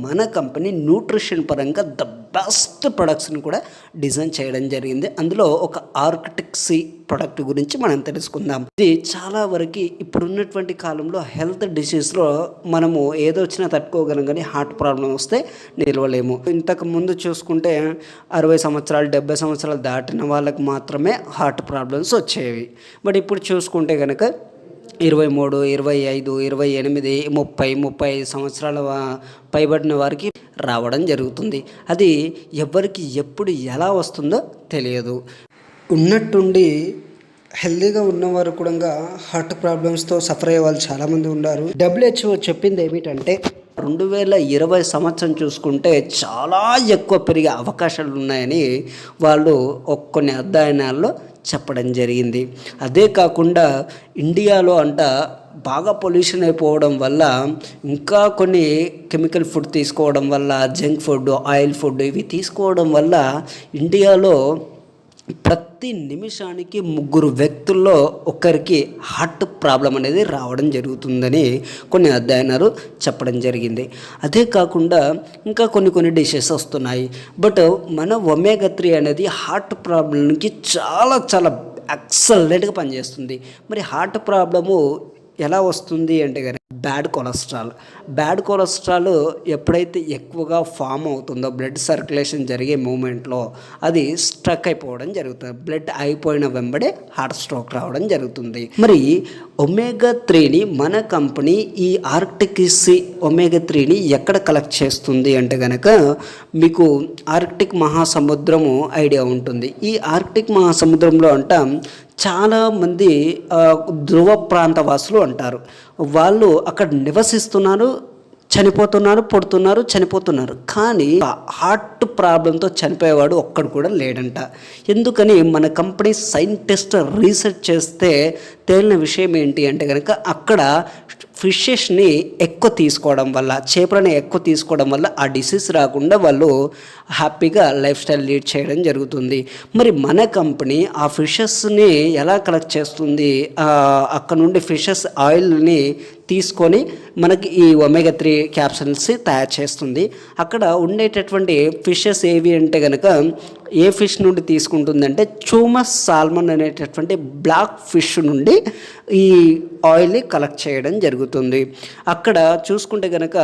మన company nutrition పరంగా the best ప్రొడక్ట్స్ని కూడా డిజైన్ చేయడం జరిగింది. అందులో ఒక ఆర్కిటెక్ సి ప్రొడక్ట్ గురించి మనం తెలుసుకుందాం. ఇది చాలా వరకు ఇప్పుడున్నటువంటి కాలంలో హెల్త్ డిసీజ్లో మనము ఏదో వచ్చినా తట్టుకోగలం, కానీ హార్ట్ ప్రాబ్లం వస్తే నిలవలేము. ఇంతకు ముందు చూసుకుంటే 60 సంవత్సరాలు 70 సంవత్సరాలు దాటిన వాళ్ళకి మాత్రమే హార్ట్ ప్రాబ్లమ్స్ వచ్చేవి. బట్ ఇప్పుడు చూసుకుంటే కనుక 23, 25, 28, 30, 35 సంవత్సరాల పైబడిన వారికి రావడం జరుగుతుంది. అది ఎవరికి ఎప్పుడు ఎలా వస్తుందో తెలియదు. ఉన్నట్టుండి హెల్తీగా ఉన్నవారు కూడా హార్ట్ ప్రాబ్లమ్స్తో సఫర్ అయ్యే వాళ్ళు చాలామంది ఉన్నారు. WHO చెప్పింది ఏమిటంటే 2020 సంవత్సరం చూసుకుంటే చాలా ఎక్కువ పెరిగే అవకాశాలు ఉన్నాయని వాళ్ళు కొన్ని అధ్యయనాల్లో చెప్పడం జరిగింది. అదే కాకుండా ఇండియాలో బాగా పొల్యూషన్ అయిపోవడం వల్ల, ఇంకా కొన్ని కెమికల్ ఫుడ్ తీసుకోవడం వల్ల, జంక్ ఫుడ్, ఆయిల్ ఫుడ్ ఇవి తీసుకోవడం వల్ల ఇండియాలో ప్రతి నిమిషానికి 3 వ్యక్తుల్లో ఒకరికి హార్ట్ ప్రాబ్లం అనేది రావడం జరుగుతుందని కొన్ని అధ్యయనాలు చెప్పడం జరిగింది. అదే కాకుండా ఇంకా కొన్ని డిషెస్ వస్తున్నాయి. బట్ మన ఒమేగా 3 అనేది హార్ట్ ప్రాబ్లంకి చాలా చాలా ఎక్సలెంట్గా పనిచేస్తుంది. మరి హార్ట్ ప్రాబ్లము ఎలా వస్తుంది అంటే కనుక బ్యాడ్ కొలెస్ట్రాల్ ఎప్పుడైతే ఎక్కువగా ఫామ్ అవుతుందో బ్లడ్ సర్క్యులేషన్ జరిగే మూమెంట్లో అది స్ట్రక్ అయిపోవడం జరుగుతుంది. బ్లడ్ అయిపోయిన వెంబడే హార్ట్ స్ట్రోక్ రావడం జరుగుతుంది. మరి ఒమేగా 3ని మన కంపెనీ ఈ ఆర్కిటిక్ సి ఒమేగా 3ని ఎక్కడ కలెక్ట్ చేస్తుంది అంటే కనుక మీకు ఆర్కిటిక్ మహాసముద్రము ఐడియా ఉంటుంది. ఈ ఆర్కిటిక్ మహాసముద్రంలో చాలామంది ధ్రువ ప్రాంత వాసులు అంటారు. వాళ్ళు అక్కడ నివసిస్తున్నారు, చనిపోతున్నారు. కానీ హార్ట్ ప్రాబ్లంతో చనిపోయేవాడు ఒక్కడు కూడా లేడంట. ఎందుకని మన కంపెనీ సైంటిస్ట్ రీసెర్చ్ చేస్తే తేలిన విషయం ఏంటి అంటే కనుక అక్కడ ఫిషెస్ని ఎక్కువ తీసుకోవడం వల్ల, చేపలని ఎక్కువ తీసుకోవడం వల్ల ఆ డిసీజ్ రాకుండా వాళ్ళు హ్యాపీగా లైఫ్ స్టైల్ లీడ్ చేయడం జరుగుతుంది. మరి మన కంపెనీ ఆ ఫిషెస్ని ఎలా కలెక్ట్ చేస్తుంది? అక్కడ నుండి ఫిషెస్ ఆయిల్ని తీసుకొని మనకి ఈ ఒమేగా 3 క్యాప్సూల్స్ తయారు చేస్తుంది. అక్కడ ఉండేటటువంటి ఫిషెస్ ఏవి అంటే కనుక ఏ ఫిష్ నుండి తీసుకుంటుందంటే చూమస్ సాల్మన్ అనేటటువంటి బ్లాక్ ఫిష్ నుండి ఈ ఆయిల్ని కలెక్ట్ చేయడం జరుగుతుంది. అక్కడ చూసుకుంటే కనుక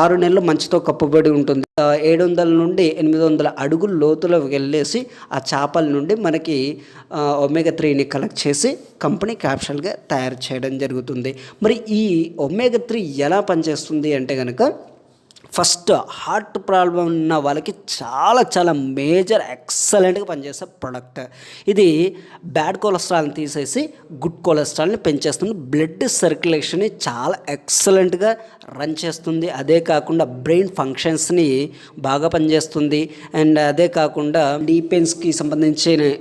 6 నెలలు మంచుతో కప్పబడి ఉంటుంది. 700 నుండి 800 అడుగుల లోతులో వెళ్ళేసి ఆ చేపల నుండి మనకి ఒమేగా 3ని కలెక్ట్ చేసి కంపెనీ క్యాప్సూల్గా తయారు చేయడం జరుగుతుంది. మరి ఈ ఒమేగా 3 ఎలా పనిచేస్తుంది అంటే కనుక ఫస్ట్ హార్ట్ ప్రాబ్లం ఉన్న వాళ్ళకి చాలా చాలా మేజర్ ఎక్సలెంట్గా పనిచేసే ప్రోడక్ట్. ఇది బ్యాడ్ కొలెస్ట్రాల్ని తీసేసి గుడ్ కొలెస్ట్రాల్ని పెంచేస్తుంది. బ్లడ్ సర్క్యులేషన్ని చాలా ఎక్సలెంట్గా రన్ చేస్తుంది. అదే కాకుండా బ్రెయిన్ ఫంక్షన్స్ని బాగా పనిచేస్తుంది. అండ్ అదే కాకుండా డీపెన్స్కి సంబంధించిన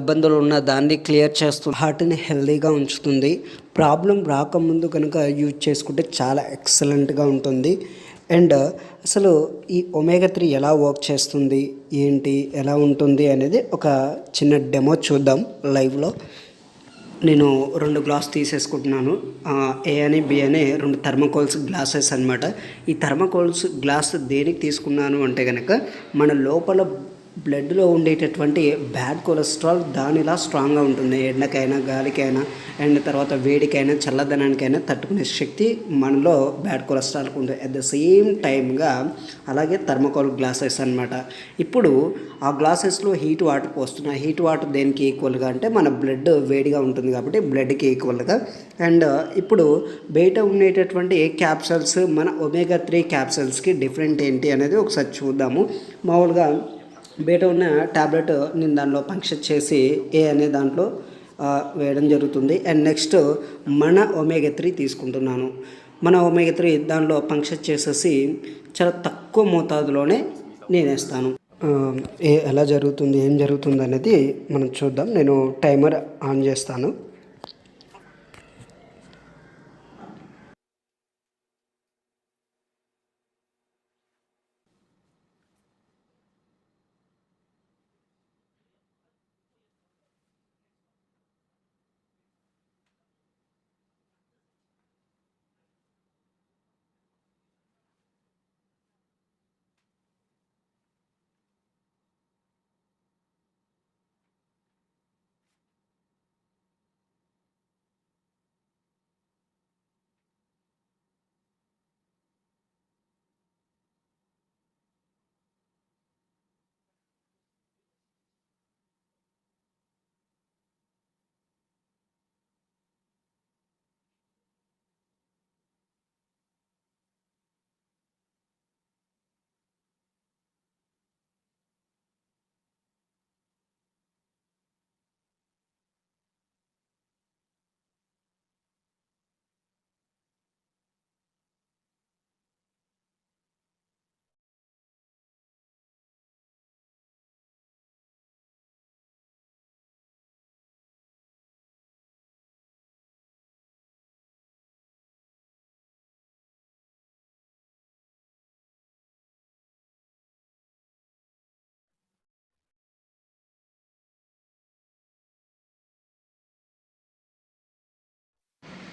ఇబ్బందులు ఉన్న దాన్ని క్లియర్ చేస్తుంది. హార్ట్ని హెల్దీగా ఉంచుతుంది. ప్రాబ్లం రాకముందు కనుక యూజ్ చేసుకుంటే చాలా ఎక్సలెంట్గా ఉంటుంది. అండ్ అసలు ఈ ఒమేగా 3 ఎలా వర్క్ చేస్తుంది, ఏంటి, ఎలా ఉంటుంది అనేది ఒక చిన్న డెమో చూద్దాం లైవ్లో. నేను 2 గ్లాస్ తీసేసుకుంటున్నాను. ఏ అని బి అనే 2 థర్మోకోల్స్ గ్లాసెస్ అనమాట. ఈ థర్మోకోల్స్ గ్లాస్ దేనికి తీసుకున్నాను అంటే కనుక మన లోపల బ్లడ్లో ఉండేటటువంటి బ్యాడ్ కొలెస్ట్రాల్ దానిలా స్ట్రాంగ్గా ఉంటుంది. ఎండకైనా, గాలికైనా, అండ్ తర్వాత వేడికైనా, చల్లదనానికైనా తట్టుకునే శక్తి మనలో బ్యాడ్ కొలెస్ట్రాల్కి ఉంటుంది. అట్ ద సేమ్ టైమ్గా అలాగే థర్మోకోల్ గ్లాసెస్ అనమాట. ఇప్పుడు ఆ గ్లాసెస్లో హీట్ వాటర్ పోస్తున్నా. హీట్ వాటర్ దేనికి ఈక్వల్గా అంటే మన బ్లడ్ వేడిగా ఉంటుంది కాబట్టి బ్లడ్కి ఈక్వల్గా. అండ్ ఇప్పుడు బయట ఉండేటటువంటి క్యాప్సూల్స్ మన ఒమేగా 3 క్యాప్సూల్స్కి డిఫరెంట్ ఏంటి అనేది ఒకసారి చూద్దాము. మామూలుగా బయట ఉన్న ట్యాబ్లెట్ నేను దానిలో పంక్చర్ చేసి ఏ అనే దాంట్లో వేయడం జరుగుతుంది. అండ్ నెక్స్ట్ మన ఒమేగా 3 తీసుకుంటున్నాను. మన ఒమేగా 3 దానిలో పంక్చర్ చేసేసి చాలా తక్కువ మోతాదులోనే నేను వేస్తాను. ఎలా జరుగుతుంది, ఏం జరుగుతుంది అనేది మనం చూద్దాం. నేను టైమర్ ఆన్ చేస్తాను.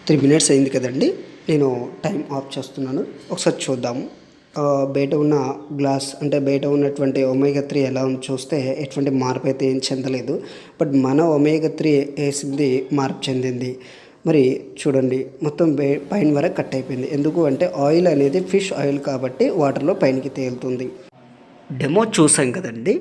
3 minutes అయింది కదండి, నేను టైం ఆఫ్ చేస్తున్నాను. ఒకసారి చూద్దాము. బయట ఉన్న గ్లాస్ అంటే బయట ఉన్నటువంటి ఒమేగా 3 ఎలా ఉంది చూస్తే ఎటువంటి మార్పు అయితే ఏం చెందలేదు. బట్ మన ఒమేగా 3 వేసింది మార్పు చెందింది. మరి చూడండి, మొత్తం పైన వరకు కట్ అయిపోయింది. ఎందుకు అంటే ఆయిల్ అనేది ఫిష్ ఆయిల్ కాబట్టి వాటర్లో పైనకి తేలుతుంది. డెమో చూసాం కదండి,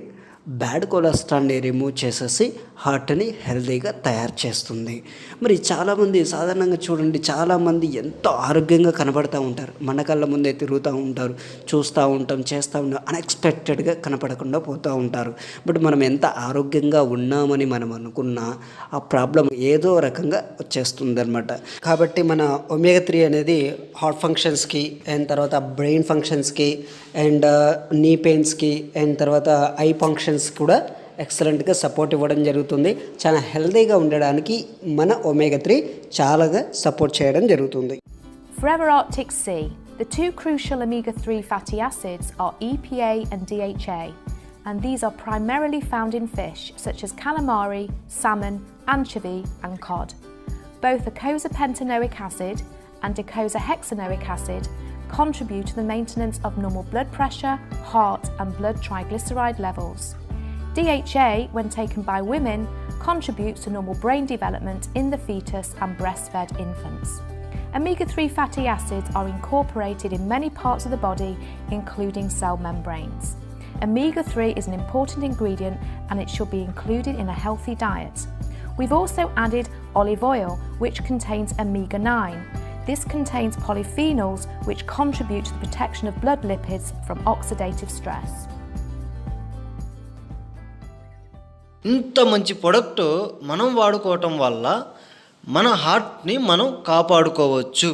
బ్యాడ్ కొలెస్ట్రాల్ని రిమూవ్ చేసేసి హార్ట్ని హెల్తీగా తయారు చేస్తుంది. మరి చాలామంది సాధారణంగా చూడండి, చాలామంది ఎంతో ఆరోగ్యంగా కనబడుతూ ఉంటారు, మన కళ్ళ ముందే తిరుగుతూ ఉంటారు, చూస్తూ ఉంటాం, చేస్తూ ఉంటాం, అన్ఎక్స్పెక్టెడ్గా కనపడకుండా పోతూ ఉంటారు. బట్ మనం ఎంత ఆరోగ్యంగా ఉన్నామని మనం అనుకున్నా ఆ ప్రాబ్లం ఏదో రకంగా వచ్చేస్తుంది అనమాట. కాబట్టి మన ఒమేగా 3 అనేది హార్ట్ ఫంక్షన్స్కి అండ్ తర్వాత బ్రెయిన్ ఫంక్షన్స్కి అండ్ నీ పెయిన్స్కి అండ్ తర్వాత ఐ ఫంక్షన్స్ కూడా ఎక్సలెంట్గా సపోర్ట్ ఇవ్వడం జరుగుతుంది. చాలా హెల్తీగా ఉండడానికి మన ఒమేగా 3 చాలాగా సపోర్ట్ చేయడం జరుగుతుంది. Forever Arctic Sea. The two crucial omega-3 fatty acids are EPA and DHA, and these are primarily found in fish such as calamari, salmon, anchovy and cod. Both eicosapentaenoic acid and eicosahexaenoic acid contribute to the maintenance of normal blood pressure, heart and blood triglyceride levels. DHA, when taken by women, contributes to normal brain development in the fetus and breastfed infants. Omega-3 fatty acids are incorporated in many parts of the body, including cell membranes. Omega-3 is an important ingredient and it should be included in a healthy diet. We've also added olive oil, which contains omega-9. This contains polyphenols which contribute to the protection of blood lipids from oxidative stress. ఇంత మంచి product మనం వాడుకోవటం వల్ల మన హార్ట్ని మనం కాపాడుకోవచ్చు.